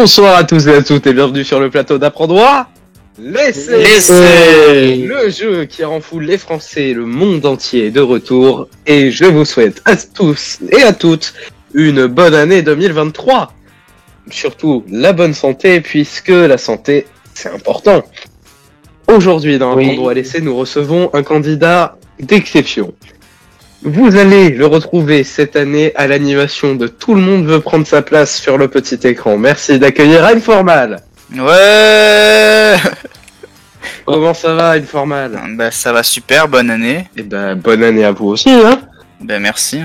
Bonsoir à tous et à toutes et bienvenue sur le plateau d'Apprendre à laisser le jeu qui rend fou les Français et le monde entier de retour. Et je vous souhaite à tous et à toutes une bonne année 2023. Surtout la bonne santé, puisque la santé c'est important. Aujourd'hui dans Apprendre à laisser, nous recevons un candidat d'exception. Vous allez le retrouver cette année à l'animation de Tout le monde veut prendre sa place sur le petit écran. Merci d'accueillir Informal. Ouais. Comment ça va Informal? Bah ça va super, bonne année. Et bah bonne année à vous aussi hein. Bah merci.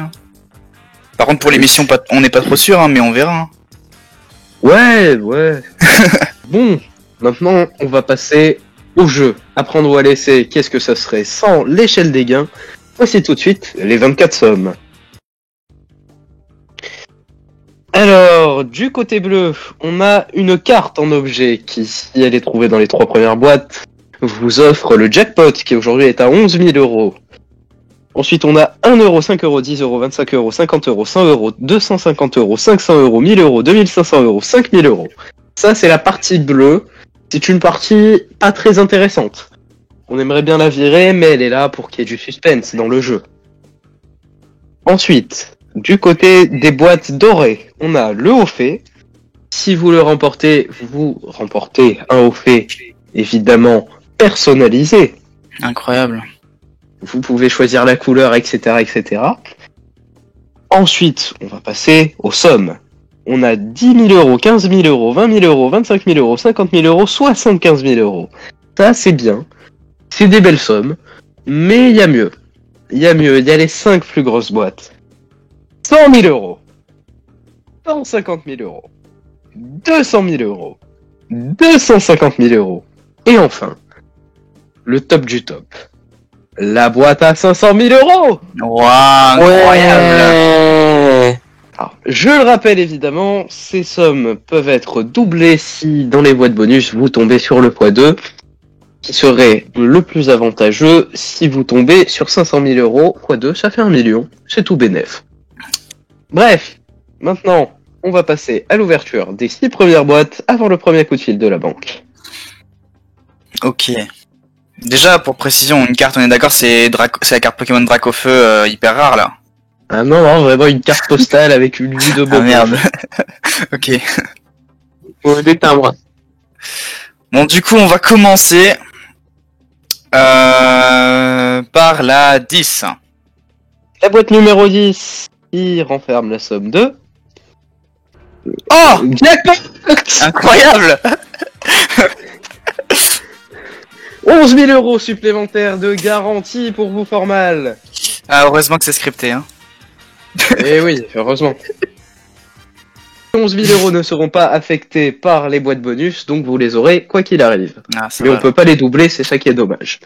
Par contre pour l'émission on n'est pas trop sûr mais on verra. Ouais. Bon, maintenant on va passer au jeu. Apprendre ou à laisser, qu'est-ce que ça serait sans l'échelle des gains? Voici tout de suite les 24 sommes. Alors, du côté bleu, on a une carte en objet qui, si elle est trouvée dans les 3 premières boîtes, vous offre le jackpot qui aujourd'hui est à 11 000 €. Ensuite, on a 1 €, 5 €, 10 €, 25 €, 50 €, 100 €, 250 €, 500 €, 1000 €, 2500 €, 5000 €. Ça, c'est la partie bleue. C'est une partie pas très intéressante. On aimerait bien la virer, mais elle est là pour qu'il y ait du suspense dans le jeu. Ensuite, du côté des boîtes dorées, on a le haut fait. Si vous le remportez, vous remportez un haut fait, évidemment, personnalisé. Incroyable. Vous pouvez choisir la couleur, etc., etc. Ensuite, on va passer aux sommes. On a 10 000 €, 15 000 €, 20 000 €, 25 000 €, 50 000 €, 75 000 €. Ça, c'est bien. C'est des belles sommes, mais il y a mieux. Il y a les 5 plus grosses boîtes. 100 000 €, 150 000 €, 200 000 €, 250 000 €, et enfin, le top du top. La boîte à 500 000 €. Waouh, incroyable. Ouais. Alors, je le rappelle évidemment, ces sommes peuvent être doublées si dans les boîtes bonus vous tombez sur le poids 2. Qui serait le plus avantageux si vous tombez sur 500 000 €, quoi 2, ça fait 1 million, c'est tout bénef. Bref, maintenant, on va passer à l'ouverture des 6 premières boîtes avant le premier coup de fil de la banque. Ok. Déjà, pour précision, une carte, on est d'accord, c'est la carte Pokémon Dracofeu hyper rare là. Ah non, vraiment une carte postale avec une vue de beau. Ah merde. Ok. Des timbres. Bon, du coup, on va commencer par la 10. La boîte numéro 10 qui renferme la somme de... Oh, jackpot. incroyable. 11 000 € supplémentaires de garantie pour vous, Formal. Ah, heureusement que c'est scripté, hein. Eh oui, heureusement. 11 000 € ne seront pas affectés par les boîtes bonus, donc vous les aurez quoi qu'il arrive. Ah, mais on peut pas les doubler, c'est ça qui est dommage.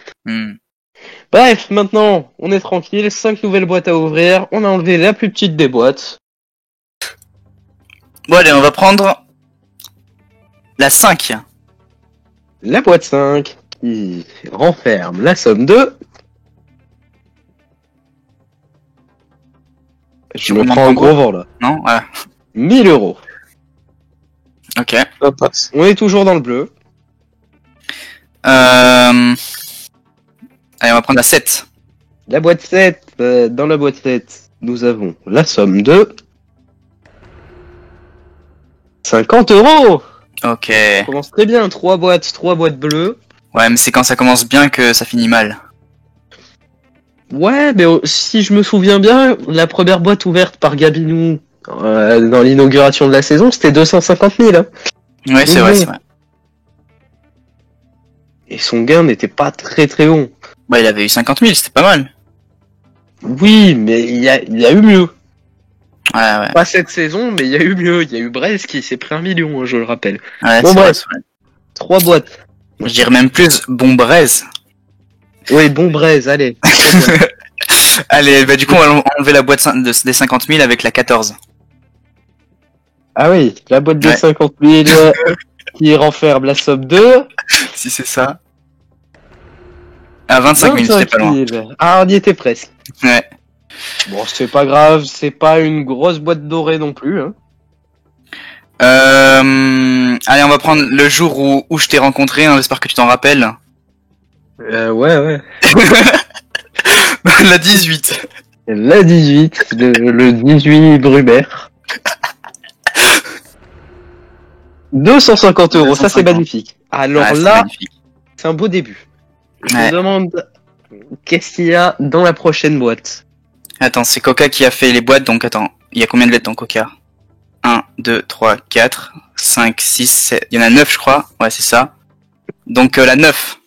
Bref, maintenant, on est tranquille, 5 nouvelles boîtes à ouvrir, on a enlevé la plus petite des boîtes. Bon allez, on va prendre la 5. La boîte 5, qui renferme la somme de... Je me prends un gros vent là. Non, voilà. 1000 €. Ok. On est toujours dans le bleu. Allez, on va prendre la 7. La boîte 7, dans la boîte 7, nous avons la somme de... 50 €. Ok. Ça commence très bien, 3 boîtes bleues. Ouais, mais c'est quand ça commence bien que ça finit mal. Ouais, mais si je me souviens bien, la première boîte ouverte par Gabinou dans l'inauguration de la saison, c'était 250 000. Hein. Ouais, c'est vrai, c'est vrai. Et son gain n'était pas très très bon. Bah, il avait eu 50 000, c'était pas mal. Oui, mais il y a eu mieux. Ouais. Pas cette saison, mais il y a eu mieux. Il y a eu Brest qui s'est pris 1 million, hein, je le rappelle. Ouais, bon, c'est bref, vrai. 3 boîtes. Je dirais même plus bon braise. Oui, bon braise, allez. Allez, bah du coup, on va enlever la boîte des 50 000 avec la 14. Ah oui, la boîte des 50 000 qui renferme la somme de... Si c'est ça. Ah, 25 000, c'était pas loin. Ah, on y était presque. Ouais. Bon, c'est pas grave, c'est pas une grosse boîte dorée non plus. Hein. Allez, on va prendre le jour où je t'ai rencontré, hein, j'espère que tu t'en rappelles. Ouais. La 18. La 18, le 18 Brumaire. 250 euros, ça c'est 250. magnifique. Alors Ouais, c'est là, magnifique. c'est un beau début. Je Ouais. me demande qu'est-ce qu'il y a dans la prochaine boîte. Attends, c'est Coca qui a fait les boîtes, donc attends, il y a combien de lettres dans Coca? 1, 2, 3, 4, 5, 6, 7, il y en a 9 je crois, ouais c'est ça. Donc la 9.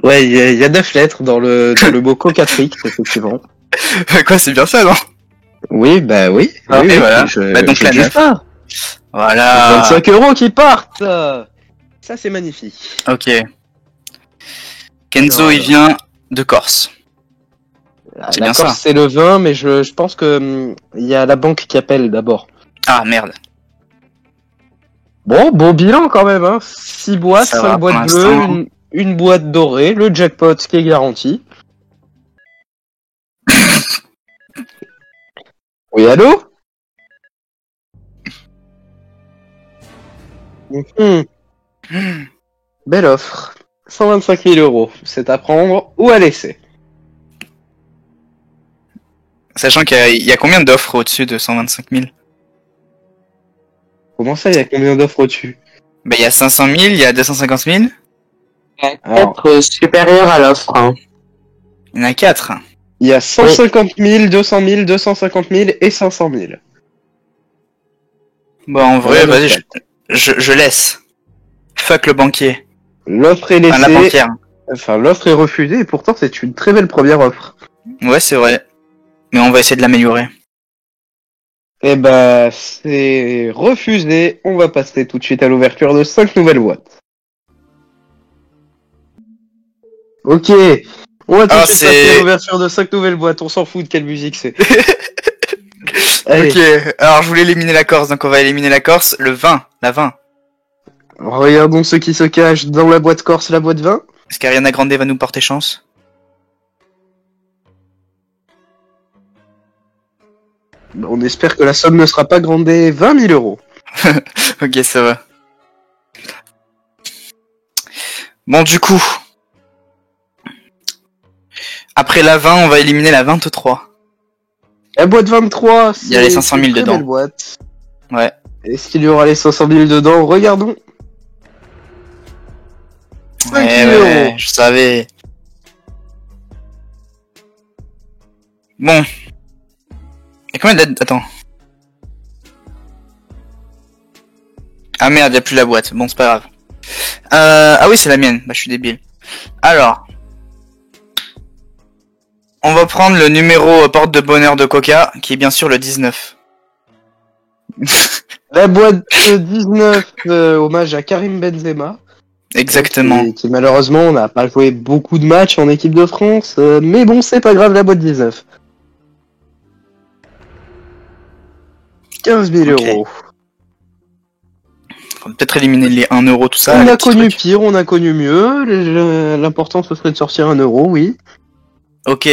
Ouais, il y a 9 lettres dans le mot Cocatrix, effectivement. Quoi, c'est bien ça, non? Oui, bah oui. Ah, oui, et oui, voilà. je, Bah, donc je la juge 9. pas. Voilà. 25 euros qui partent. Ça c'est magnifique. Ok. Kenzo, Alors, il vient de Corse. C'est la bien Corse ça. c'est le 20, mais je pense que il y a la banque qui appelle d'abord. Ah merde. Bon, beau bilan quand même, hein. 6 boîtes, Ça 5 va, boîtes pour bleues, l'instant. une boîte dorée, le jackpot qui est garanti. Oui, allô? Mhm. Belle offre. 125 000 euros. C'est à prendre ou à laisser. Sachant qu'il y a combien d'offres au-dessus de 125 000? Comment ça, il y a combien d'offres au-dessus? Bah, il y a 500 000, il y a 250 000. Alors, Être supérieur à l'offre. Hein. Il y en a 4. il y a 150 000, 200 000, 250 000 et 500 000. Bon, en vrai, Ouais, vas-y, donc, je laisse. Fuck le banquier. l'offre est Enfin, la laissée. banquière. Enfin, l'offre est refusée et pourtant c'est une très belle première offre. Ouais, c'est vrai. Mais on va essayer de l'améliorer. Eh ben, c'est refusé. On va passer tout de suite à l'ouverture de 5 nouvelles boîtes. Ok. On va tout de Ah, suite c'est- passer à l'ouverture de 5 nouvelles boîtes. On s'en fout de quelle musique c'est. Allez. Ok, alors je voulais éliminer la Corse, donc on va éliminer la Corse. Le 20, la 20. Regardons ce qui se cache dans la boîte corse, la boîte 20. Est-ce qu'Ariana Grande va nous porter chance? On espère que la somme ne sera pas grandée 20 000 euros. Ok, ça va. Bon, du coup. Après la 20, on va éliminer la 23. La boîte 23, Il y a les 500 000 c'est une très dedans. belle boîte. Ouais. Est-ce qu'il y aura les 500 000 dedans? Regardons. 5 000 euros. Je savais. Bon. Et combien de lettres? Attends. Ah merde, y a plus la boîte. Bon, c'est pas grave. Ah oui, c'est la mienne. Bah, je suis débile. Alors. On va prendre le numéro porte de bonheur de Coca, qui est bien sûr le 19. La boîte 19, hommage à Karim Benzema. Exactement. Qui malheureusement n'a pas joué beaucoup de matchs en équipe de France. Mais bon, c'est pas grave, la boîte 19. 15 000 Ok. euros. On va peut-être éliminer les 1 euro, tout ça. On les a petits connu trucs. pire, on a connu mieux. L'important ce serait de sortir 1 euro, oui. Ok.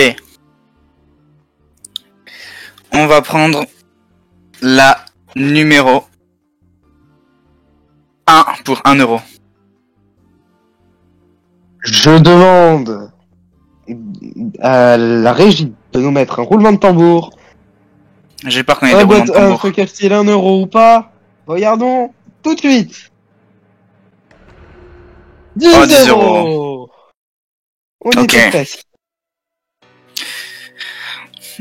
On va prendre la numéro 1 pour 1 euro. Je demande à la régie de nous mettre un roulement de tambour. J'ai peur qu'on ait La des roulements boîte de 1 tambour. se cache-t-il 1 euro ou pas? Regardons tout de suite. 10 Oh, 10 euros. On Ok. était presque.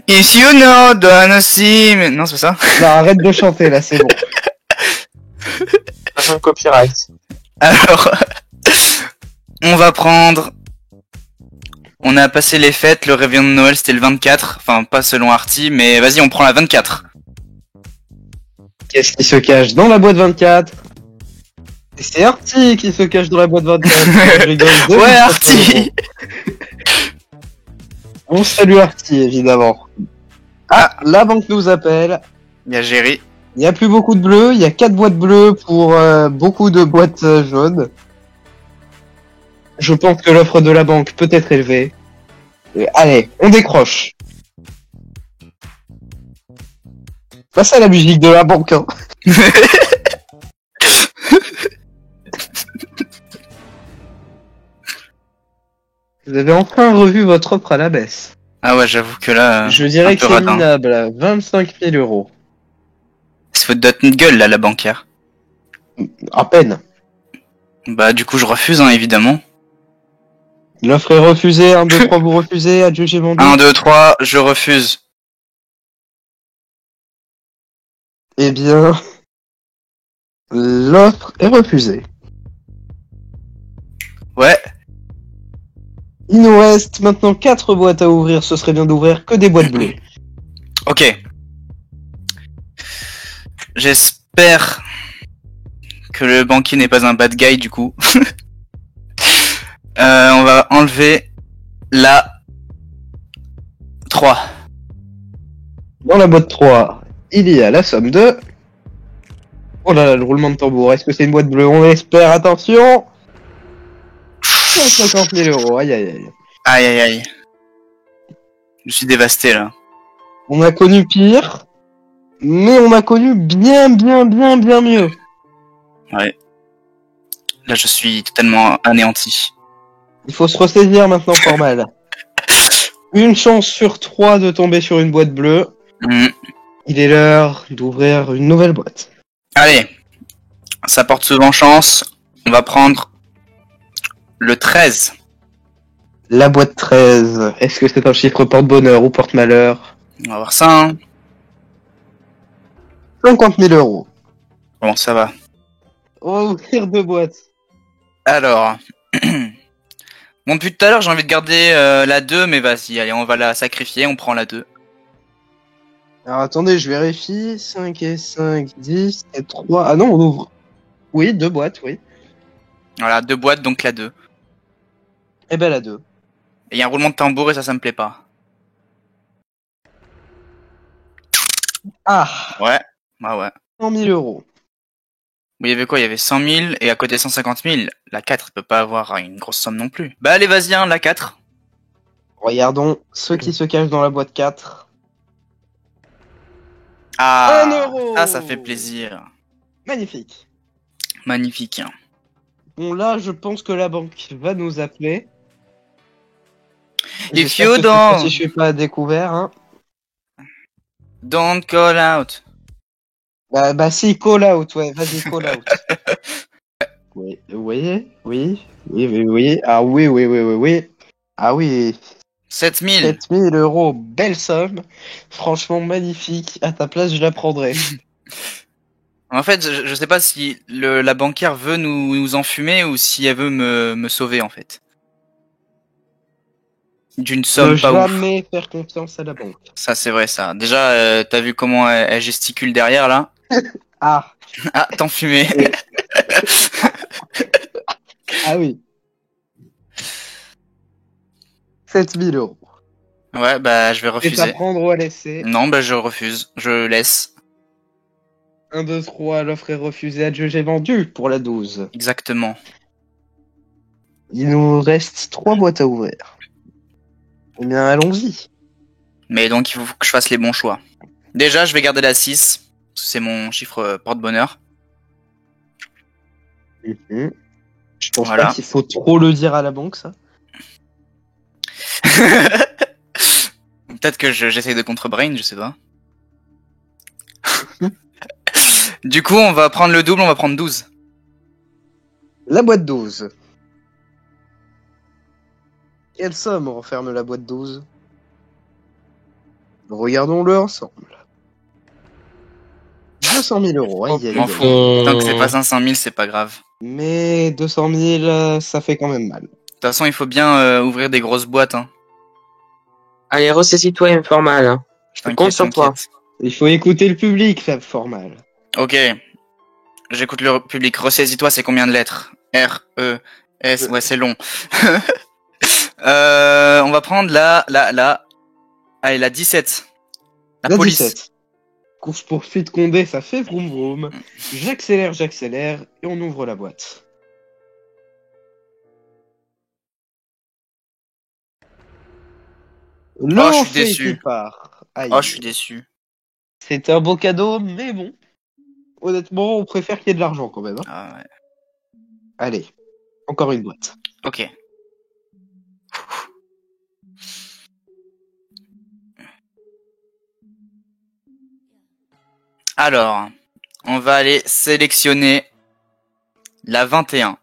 If you know, don't see me... Non, c'est pas ça. Non, arrête de chanter là, c'est bon. Un copyright. Alors, on va prendre... On a passé les fêtes, le réveillon de Noël c'était le 24, enfin pas selon Arty, mais vas-y on prend la 24. Qu'est-ce qui se cache dans la boîte 24? Et c'est Arty qui se cache dans la boîte 24. Je rigole. Ouais Arty. On salue Arty, évidemment. Ah, la banque nous appelle. Il y a Géry. Il n'y a plus beaucoup de bleus. Il y a 4 boîtes bleues pour beaucoup de boîtes jaunes. Je pense que l'offre de la banque peut être élevée. Allez, on décroche. Pas ça la musique de la banque, hein. Vous avez enfin revu votre offre à la baisse. Ah ouais, j'avoue que là, Je un dirais que peu c'est radin. minable, à 25 000 euros. Il se fout de notre gueule, là, la banquière. À peine. Bah, du coup, je refuse, hein, évidemment. L'offre est refusée, 1, 2, 3, vous refusez, adjugé vendu. 1, 2, 3, je refuse. Eh bien, l'offre est refusée. Ouais. Il nous reste maintenant 4 boîtes à ouvrir, ce serait bien d'ouvrir que des boîtes bleues. Ok. J'espère que le banquier n'est pas un bad guy, du coup. On va enlever la 3. Dans la boîte 3, il y a la somme de... Oh là là, le roulement de tambour, est-ce que c'est une boîte bleue? On espère, attention 150 000 euros, aïe aïe aïe. Aïe aïe aïe. Je suis dévasté, là. On a connu pire, mais on a connu bien mieux. Ouais. Là, je suis totalement anéanti. Il faut se ressaisir maintenant, Formal. Une chance sur 3 de tomber sur une boîte bleue. Il est l'heure d'ouvrir une nouvelle boîte. Allez. Ça porte souvent chance. On va prendre le 13. La boîte 13, est-ce que c'est un chiffre porte-bonheur ou porte-malheur? On va voir ça, hein. 50 000 euros. Bon, ça va. On va ouvrir 2 boîtes. Alors. Bon, depuis tout à l'heure, j'ai envie de garder la 2, mais vas-y, allez, on va la sacrifier, on prend la 2. Alors attendez, je vérifie. 5 et 5, 10 et 3. Ah non, on ouvre. Oui, 2 boîtes, oui. Voilà, 2 boîtes, donc la 2. Et ben la 2. Et il y a un roulement de tambour et ça me plaît pas. Ah, Ouais. Ah ouais. 100 000 euros. Bon, il y avait quoi? Il y avait 100 000 et à côté 150 000. La 4 peut pas avoir une grosse somme non plus. Bah allez, vas-y, hein, la 4. Regardons ceux qui se cachent dans la boîte 4. Ah, 1 euro. ça fait plaisir. Magnifique. Magnifique. Bon là, je pense que la banque va nous appeler. If J'espère you que cette don't, fois-ci, je suis pas à découvert, hein. don't call out. Bah si, call out, ouais, vas-y, call out. Oui, oui. Ah oui. Ah oui, 7000. 7 000 euros, belle somme. Franchement magnifique. À ta place, je la prendrais. En fait, je sais pas si la banquière veut nous enfumer ou si elle veut me sauver, en fait. D'une Ne somme pas ouf. jamais faire confiance à la banque. Ça, c'est vrai, ça. Déjà, t'as vu comment elle gesticule derrière, là? Ah, Ah, t'enfumé. ah oui. 7 000 euros. Ouais, bah, je vais C'est à refuser. prendre ou à laisser. Non, bah, je refuse. Je laisse. 1, 2, 3, l'offre est refusée, adjugé vendu pour la 12. Exactement. Il nous reste 3 boîtes à ouvrir. Eh bien, allons-y. Mais donc, il faut que je fasse les bons choix. Déjà, je vais garder la 6. C'est mon chiffre porte-bonheur. Mhm. Je pense Voilà. pas qu'il faut trop le dire à la banque, ça. Peut-être que j'essaye de contre-brain, je sais pas. Du coup, on va prendre le double, on va prendre 12. La boîte 12. Quelle somme renferme la boîte 12? Regardons-le ensemble. 200 000 euros, aïe aïe M'en aïe. fous. Tant que c'est pas 500 000, c'est pas grave. Mais 200 000, ça fait quand même mal. De toute façon, il faut bien ouvrir des grosses boîtes, hein. Allez, ressaisis-toi, informal. Hein. Je compte T'inquiète, sur toi. t'inquiète. Il faut écouter le public, Fab Formal. Ok. J'écoute le public. Ressaisis-toi, c'est combien de lettres? R, E, S. Ouais, c'est long. On va prendre allez, la 17. La police. 17. Course poursuite Condé, ça fait vroom vroom. J'accélère, et on ouvre la boîte. Le Oh, je suis lancer déçu. qui part. Aïe. Oh, je suis déçu. C'était un beau cadeau, mais bon. Honnêtement, on préfère qu'il y ait de l'argent quand même. Hein. Ah ouais. Allez, encore une boîte. Ok. Alors, on va aller sélectionner la 21.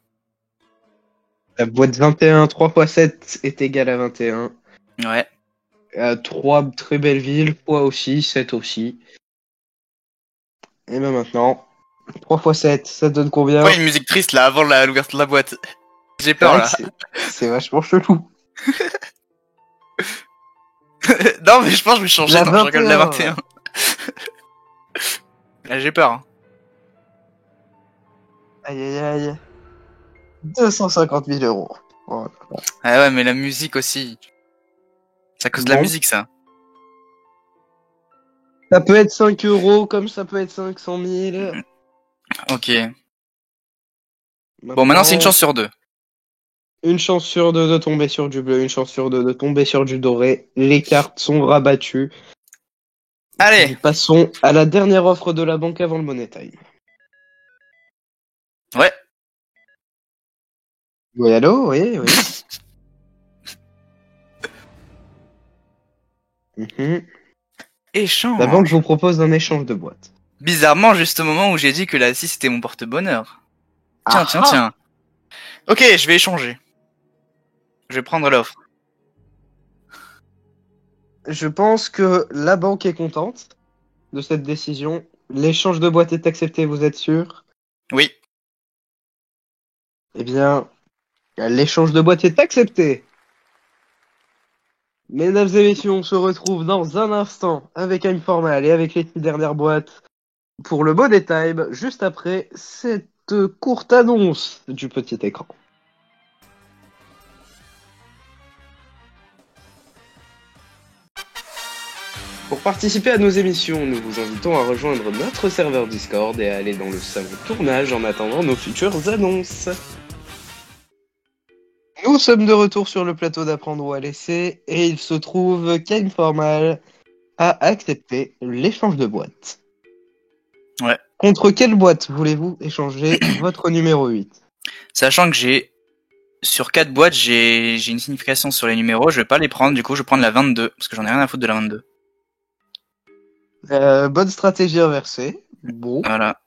La boîte 21, 3 x 7 est égal à 21. Ouais. 3 très belles villes, fois aussi, 7 aussi. Et ben maintenant, 3 x 7, ça donne combien? Pourquoi une musique triste là avant l'ouverture de la boîte? J'ai C'est peur vrai là. que c'est vachement chelou. Non mais je pense que je vais changer. La Non, je regarde la 21. 21. Là j'ai peur. Hein. Aïe aïe aïe. 250 000 euros. Voilà. Ah ouais mais la musique aussi. C'est à cause de la Bon. musique ça. Ça peut être 5 euros comme ça peut être 500 000. Ok. Bon maintenant c'est une chance sur deux. Une chance sur deux de tomber sur du bleu, une chance sur deux de tomber sur du doré. Les cartes sont rabattues. Allez. Nous passons à la dernière offre de la banque avant le Money Time. Ouais. Oui, allô? Oui, oui. Mhm. Échange. La banque vous propose un échange de boîtes. Bizarrement juste au moment où j'ai dit que la 6 c'était mon porte-bonheur. Tiens, Ah tiens, ah. tiens. Ok, je vais échanger. Je vais prendre l'offre. Je pense que la banque est contente de cette décision. L'échange de boîtes est accepté, vous êtes sûr? Oui. Eh bien, l'échange de boîtes est accepté. Mesdames et messieurs, on se retrouve dans un instant avec Informal et avec les 6 dernières boîtes pour le Money Time, juste après cette courte annonce du petit écran. Pour participer à nos émissions, nous vous invitons à rejoindre notre serveur Discord et à aller dans le salon tournage en attendant nos futures annonces. Nous sommes de retour sur le plateau d'apprendre ou à laisser et il se trouve qu'Informal a accepté l'échange de boîtes. Ouais. Contre quelle boîte voulez-vous échanger votre numéro 8? Sachant que sur 4 boîtes, j'ai une signification sur les numéros, je vais pas les prendre, du coup je vais prendre la 22, parce que j'en ai rien à foutre de la 22. Bonne stratégie inversée. Bon. Voilà.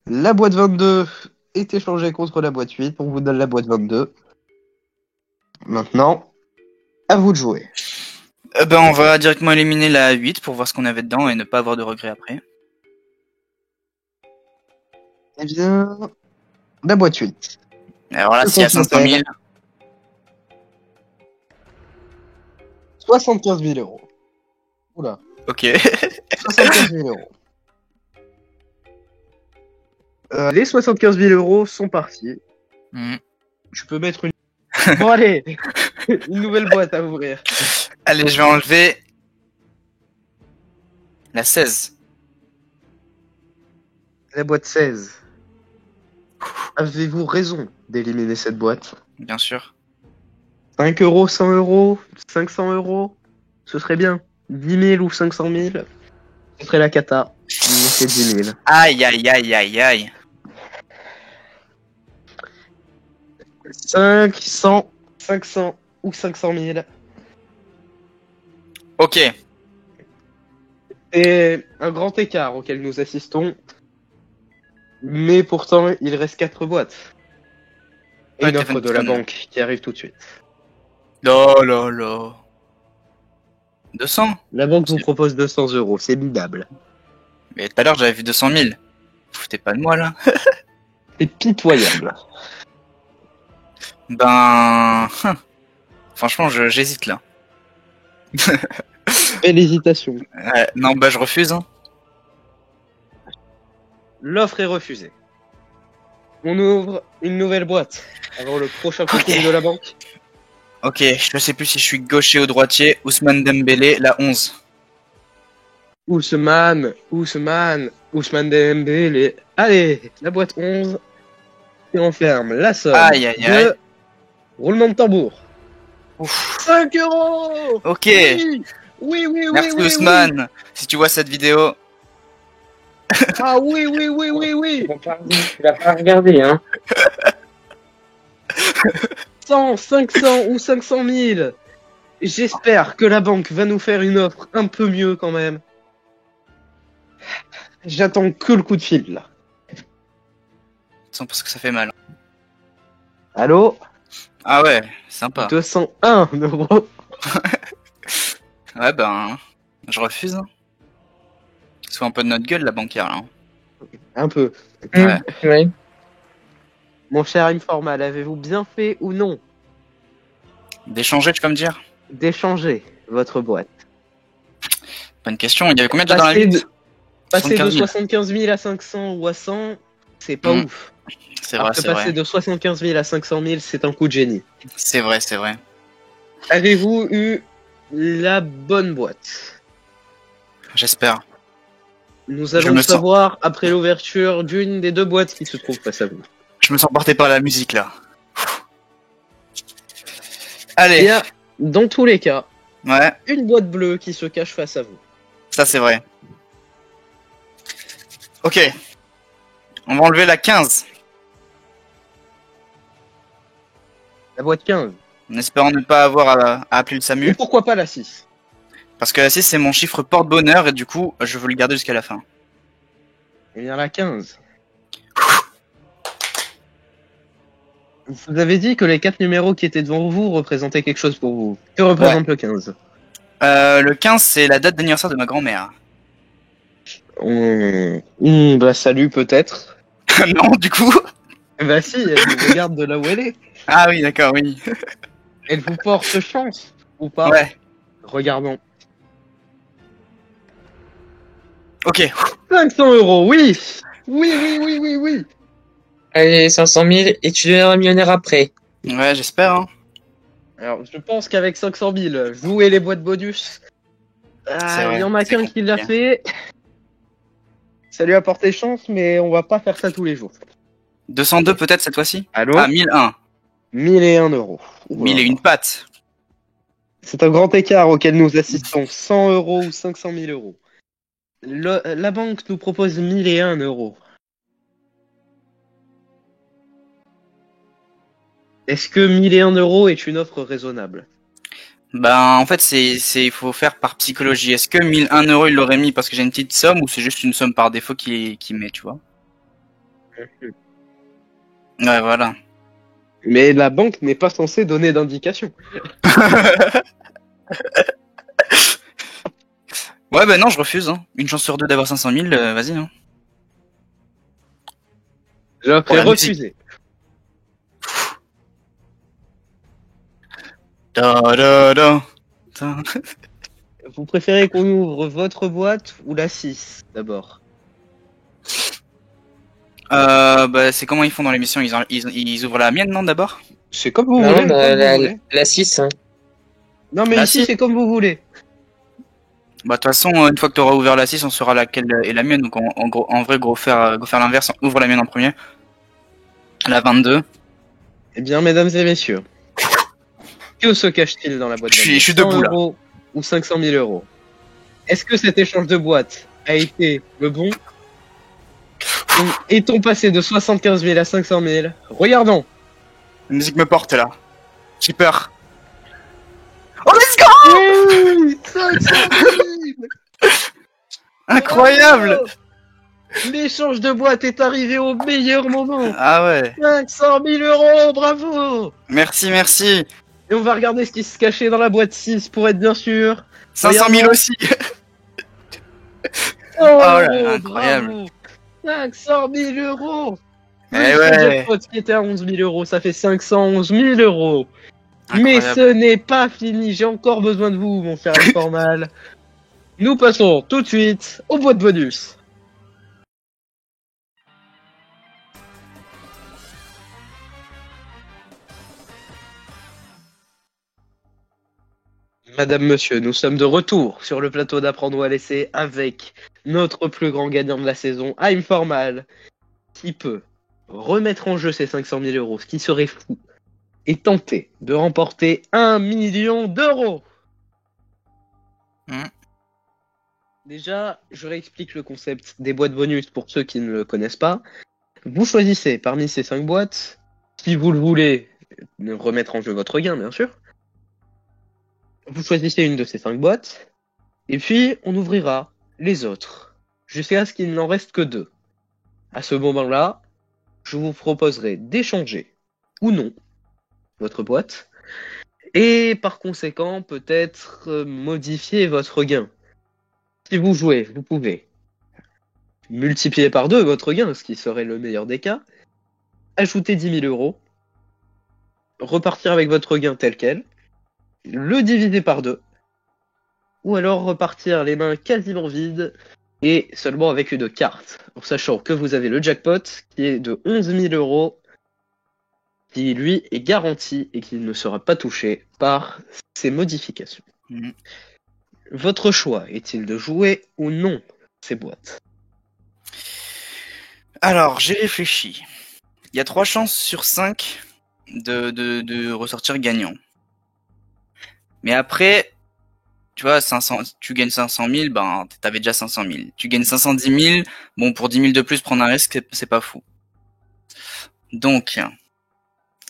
La boîte 22 est échangée contre la boîte 8. On vous donne la boîte 22. Maintenant, à vous de jouer. Ben on va directement éliminer la 8 pour voir ce qu'on avait dedans et ne pas avoir de regrets après. Eh bien, la boîte 8. Alors là, s'il y a 500 000... 75 000 euros. Oula. Ok. 75 000 euros. Les 75 000 euros sont partis. Mm. Je peux mettre une... Bon allez, une nouvelle boîte à ouvrir. Allez, je vais enlever... la 16. La boîte 16. Avez-vous raison d'éliminer cette boîte? Bien sûr. 5 euros, 100 euros, 500 euros, ce serait bien. 10 000 ou 500 000, ce serait la cata. Mais c'est 10 000. Aïe, aïe, aïe, aïe, aïe. 500, 500 ou 500 000. Ok. C'est un grand écart auquel nous assistons. Mais pourtant, il reste 4 boîtes. Et Ouais, une offre de la Stéphane. banque qui arrive tout de suite. Oh là là. 200. La banque vous propose 200 euros, c'est minable. Mais tout à l'heure, j'avais vu 200 000. Vous foutez pas de moi, là. C'est pitoyable. Ben... Franchement, j'hésite, là. Belle hésitation. Non, bah je refuse. Hein. L'offre est refusée. On ouvre une nouvelle boîte avant le prochain concours de la banque. Ok, je ne sais plus si je suis gaucher ou droitier. Ousmane Dembélé, la 11. Ousmane Dembélé. Allez, la boîte 11. Et on ferme la somme. Aïe, aïe, aïe. De... Roulement de tambour. Ouf. 5 euros. Ok. Oui, oui, oui, Merci oui, Ousmane. Si tu vois cette vidéo, Ah oui, oui, oui, oui, oui. Tu l'as pas regardé, hein. 100, 500 ou 500 000. J'espère que la banque va nous faire une offre un peu mieux quand même. J'attends que le coup de fil là. Sans parce que ça fait mal. Allô? Ah ouais, sympa. 201 euros. Ouais, ben, je refuse. Hein. Soit un peu de notre gueule, la banquière, là. Hein. Un peu. Ouais. Ouais. Mon cher Informal, avez-vous bien fait ou non D'échanger, tu peux me dire? d'échanger votre boîte? Bonne question. Il y avait combien déjà dans la Passer liste? passer de 75 000. 75 000 à 500 ou à 100, c'est pas Mm. ouf. C'est Alors vrai, que c'est passer vrai. de 75 000 à 500 000, c'est un coup de génie. C'est vrai, c'est vrai. Avez-vous eu la bonne boîte? J'espère. Nous Je allons me le sens- savoir après l'ouverture d'une des deux boîtes qui se trouvent face à vous. Je me sens porté par la musique, là. Il Allez. y a, dans tous les cas, Ouais, une boîte bleue qui se cache face à vous. ça c'est vrai. Ok. On va enlever la 15. La boîte 15. En espérant ne pas avoir à appeler le Et SAMU. pourquoi pas la 6? Parce que la 6 c'est mon chiffre porte-bonheur et du coup, je veux le garder jusqu'à la fin. Eh bien la 15. Vous avez dit que les 4 numéros qui étaient devant vous représentaient quelque chose pour vous. Que représente le 15? Le 15 c'est la date d'anniversaire de ma grand-mère. Bah salut peut-être. Non, du coup. Bah si, elle vous regarde de là où elle est. Ah oui, d'accord, oui. Elle vous porte chance ou pas? Ouais. Regardons. Ok. 500 euros, oui. Oui, oui, oui, oui, oui. Allez, 500 000 et tu deviendras millionnaire après. Ouais, j'espère. Hein. Alors je pense qu'avec 500 000, jouer les boîtes bonus, C'est il vrai, y en a c'est qu'un qui l'a compliqué. fait. Ça lui a porté chance, mais on va pas faire ça tous les jours. 202 peut-être cette fois-ci. Allô? Ah, 1001. 1001 euros. Oula. 1001 pattes. C'est un grand écart auquel nous assistons. 100 euros ou 500 000 euros. La banque nous propose 1001 euros. Est-ce que 1001 euros est une offre raisonnable? Ben, en fait, il faut faire par psychologie. Est-ce que 1001 euros il l'aurait mis parce que j'ai une petite somme ou c'est juste une somme par défaut qui met, tu vois? Ouais, voilà. Mais la banque n'est pas censée donner d'indication. Ouais, ben non, je refuse. Hein. Une chance sur deux d'avoir 500 000, vas-y. Hein. J'ai Pour la refusé. Da, da, da. Da. Vous préférez qu'on ouvre votre boîte ou la 6 d'abord? Bah, c'est comment ils font dans l'émission ils ouvrent la mienne, non, d'abord? C'est comme vous Non, voulez. bah, comme vous voulez. la 6, hein. Non mais La ici 6. c'est comme vous voulez. Bah, de toute façon, une fois que tu auras ouvert la 6, on saura laquelle est la mienne. Donc, en vrai, faire l'inverse, ouvre la mienne en premier. La 22. Eh bien, mesdames et messieurs, que se cache-t-il dans la boîte? Je suis debout, 100 là. euros ou 500 000 euros? Est-ce que cet échange de boîte a été le bon? Est-on passé de 75 000 à 500 000? Regardons. La musique me porte, là. J'ai peur. Oh, let's go! Oui, 500 000. Incroyable! Bravo. L'échange de boîte est arrivé au meilleur moment. Ah ouais. 500 000 euros, bravo. Merci, merci. Et on va regarder ce qui se cachait dans la boîte 6 pour être bien sûr. 500 000 Regardons. aussi. Oh, là là, incroyable. bravo. 500 000 euros. Eh Plus le ouais. jackpot qui était à 11 000 euros, ça fait 511 000 euros. Mais Incroyable. ce n'est pas fini, j'ai encore besoin de vous, mon cher informal. Nous passons tout de suite aux boîtes bonus. Madame, monsieur, nous sommes de retour sur le plateau d'Apprendre ou à laisser avec notre plus grand gagnant de la saison, Informal, qui peut remettre en jeu ses 500 000 euros, ce qui serait fou, et tenter de remporter 1 million d'euros. Hmm. Déjà, je réexplique le concept des boîtes bonus pour ceux qui ne le connaissent pas. Vous choisissez parmi ces 5 boîtes, si vous le voulez, remettre en jeu votre gain, bien sûr. Vous choisissez une de ces 5 boîtes, et puis on ouvrira les autres, jusqu'à ce qu'il n'en reste que 2. À ce moment-là, je vous proposerai d'échanger ou non votre boîte, et par conséquent, peut-être modifier votre gain. Si vous jouez, vous pouvez multiplier par 2 votre gain, ce qui serait le meilleur des cas, ajouter 10 000 euros, repartir avec votre gain tel quel, le diviser par 2, ou alors repartir les mains quasiment vides et seulement avec une carte, en sachant que vous avez le jackpot qui est de 11 000 euros, qui lui est garanti et qui ne sera pas touché par ces modifications. Mhm. Votre choix est-il de jouer ou non ces boîtes? Alors, j'ai réfléchi. Il y a 3 chances sur 5 de ressortir gagnant. Mais après, tu vois, 500, tu gagnes 500 000, ben, t'avais déjà 500 000. Tu gagnes 510 000, bon, pour 10 000 de plus, prendre un risque, c'est pas fou. Donc,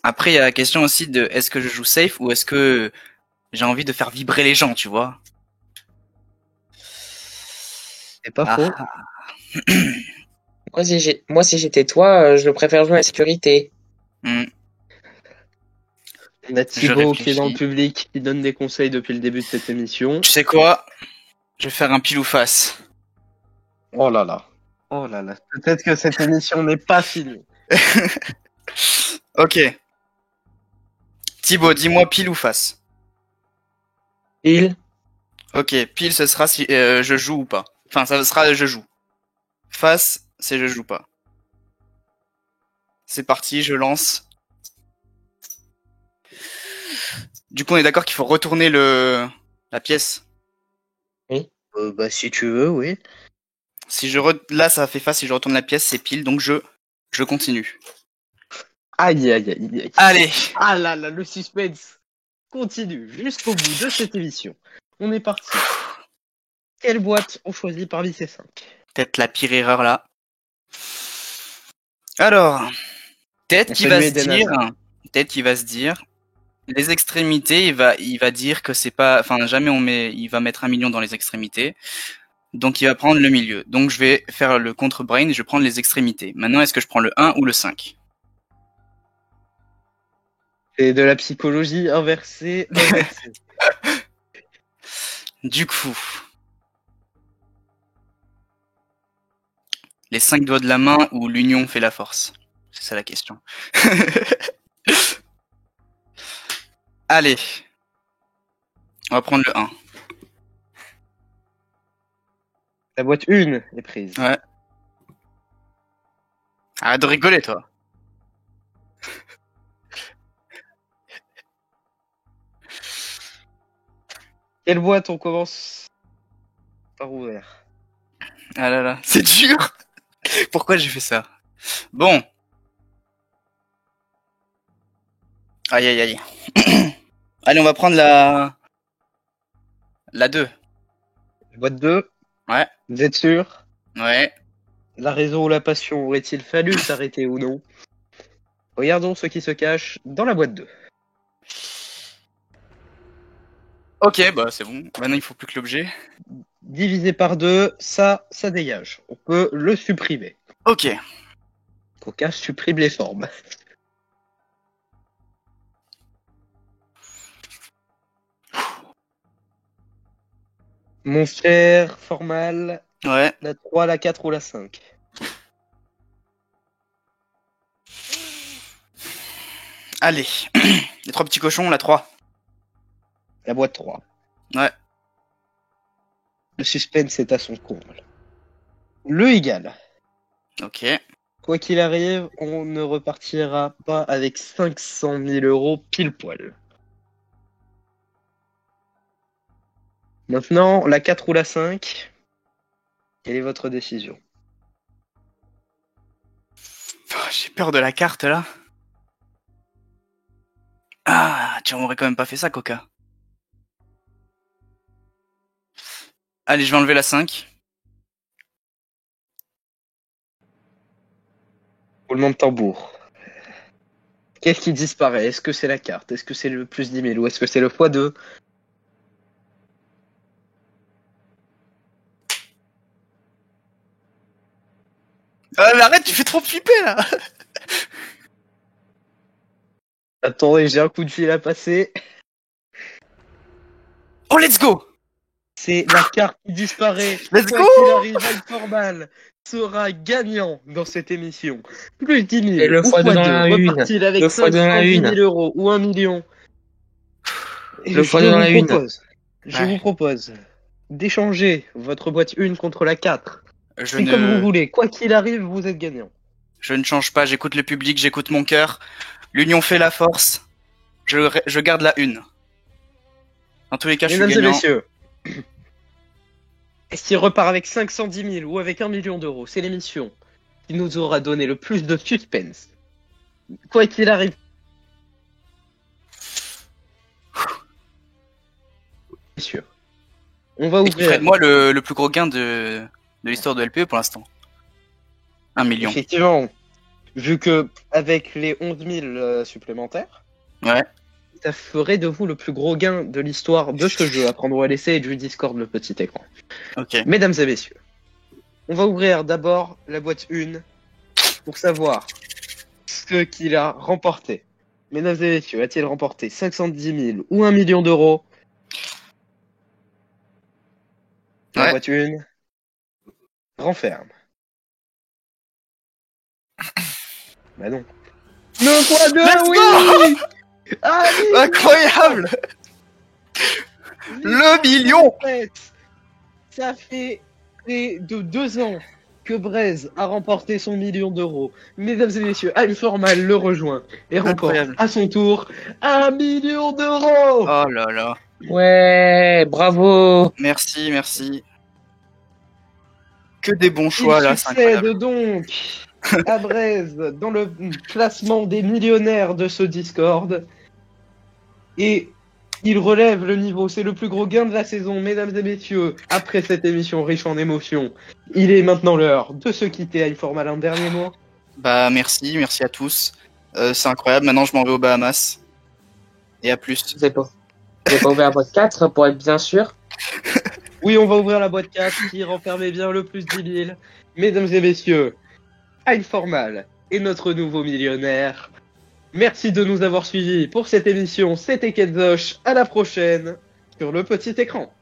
après, il y a la question aussi de est-ce que je joue safe ou est-ce que j'ai envie de faire vibrer les gens, tu vois? C'est pas Ah, faux. Moi, si j'étais toi, je préfère jouer à la sécurité. hmm, On a je Thibaut qui est dans le réfléchis. public, qui donne des conseils depuis le début de cette émission. Tu sais quoi? Je vais faire un pile ou face. Oh là là. Oh là là. Peut-être que cette émission n'est pas finie. Ok. Thibaut, dis-moi pile ou face. Il, Ok, pile, ce sera si je joue ou pas. Enfin, ça sera je joue. Face, c'est je joue pas. C'est parti, je lance. Du coup, on est d'accord qu'il faut retourner la pièce. Bah si tu veux, oui. Si là, ça fait face. Si je retourne la pièce, c'est pile. Donc je continue. Aïe aïe aïe aïe. Allez. Ah là là, le suspense continue jusqu'au bout de cette émission. On est parti. Quelle boîte on choisit parmi ces 5? Peut-être la pire erreur là. Alors, peut-être On qu'il salue va se Eden dire, Hazard. peut-être qu'il va se dire, les extrémités, il va dire que c'est pas, enfin jamais il va mettre 1 million dans les extrémités. Donc il va prendre le milieu. Donc je vais faire le contre-brain et je vais prendre les extrémités. Maintenant, est-ce que je prends le 1 ou le 5? C'est de la psychologie inversée. Du coup, les 5 doigts de la main ou l'union fait la force? C'est ça la question. Allez. On va prendre le 1. La boîte 1 est prise. Ouais. Arrête de rigoler, toi. Quelle boîte on commence par ouvert? Ah là là, c'est dur. Pourquoi j'ai fait ça? Bon. Aïe aïe aïe. Allez, on va prendre la 2. Boîte 2. Ouais. Vous êtes sûr? Ouais. La raison ou la passion aurait-il fallu s'arrêter ou non? Regardons ce qui se cache dans la boîte 2. Ok, bah c'est bon. Maintenant, il faut plus que l'objet. Divisé par 2, ça dégage. On peut le supprimer. Ok. Coca supprime les formes. Mon cher Formal, Ouais. la 3, la 4 ou la 5? Allez. Les 3 petits cochons, la 3. La boîte 3. Ouais. Le suspense est à son comble. Le égal. Ok. Quoi qu'il arrive, on ne repartira pas avec 500 000 euros pile poil. Maintenant, la 4 ou la 5, quelle est votre décision? Oh, j'ai peur de la carte, là. Ah, tu m'aurais quand même pas fait ça, Coca. Allez, je vais enlever la 5. Roulement de tambour. Qu'est-ce qui disparaît? Est-ce que c'est la carte? Est-ce que c'est le plus 10 000? Ou est-ce que c'est le x2? Ah, mais arrête, tu fais trop flipper là. Attendez, j'ai un coup de fil à passer. Oh, let's go. C'est la carte qui disparaît. Let's Quoi go. qu'il arrive, Informal sera gagnant dans cette émission. Plus 10 000 Et le ou x2 dans x2, la une. repart-il avec Le x2 dans la 510 une. 000 euros ou 1 million? Et Le x2 dans la une. Je Ouais. vous propose d'échanger votre boîte 1 contre la 4. Je C'est comme vous ne, voulez. Quoi qu'il arrive, vous êtes gagnant. je ne change pas. J'écoute le public, j'écoute mon cœur. L'union fait la force. Je garde la une. Dans tous les cas, je suis Mesdames et gagnant. messieurs, est-ce qu'il repart avec 510 000 ou avec 1 million d'euros? C'est l'émission qui nous aura donné le plus de suspense. Quoi qu'il arrive. Bien sûr. On va Et qui ferait ouvrir. de moi le plus gros gain de l'histoire de LPE pour l'instant. 1 million. Effectivement, vu que avec les 11 000 supplémentaires, Ouais. ça ferait de vous le plus gros gain de l'histoire de ce jeu à prendre à l'essai et du Discord, le petit écran. Ok. Mesdames et messieurs, on va ouvrir d'abord la boîte 1 pour savoir ce qu'il a remporté. Mesdames et messieurs, a-t-il remporté 510 000 ou 1 million d'euros? La Ouais. boîte 1 renferme. Bah non. Le x2, Let's oui. Allez, Incroyable. Le million. Ça fait près de 2 ans que Braise a remporté son million d'euros. Mesdames et messieurs, Informal le rejoint et remporte Incroyable. à son tour 1 million d'euros. Oh là là. Ouais, bravo. Merci, merci. Que des bons Il choix là, c'est succède incroyable. donc à Braise dans le classement des millionnaires de ce Discord. Et il relève le niveau. C'est le plus gros gain de la saison, mesdames et messieurs. Après cette émission riche en émotions, il est maintenant l'heure de se quitter. Informal, un dernier mot. Bah merci à tous. C'est incroyable. Maintenant, je m'en vais aux Bahamas. Et à plus. Vous avez pas ouvert la boîte 4 pour être bien sûr. Oui, on va ouvrir la boîte 4 qui renfermait bien le plus 10 000. Mesdames et messieurs, Informal est notre nouveau millionnaire. Merci de nous avoir suivis pour cette émission. C'était Kenzosh. À la prochaine sur le petit écran.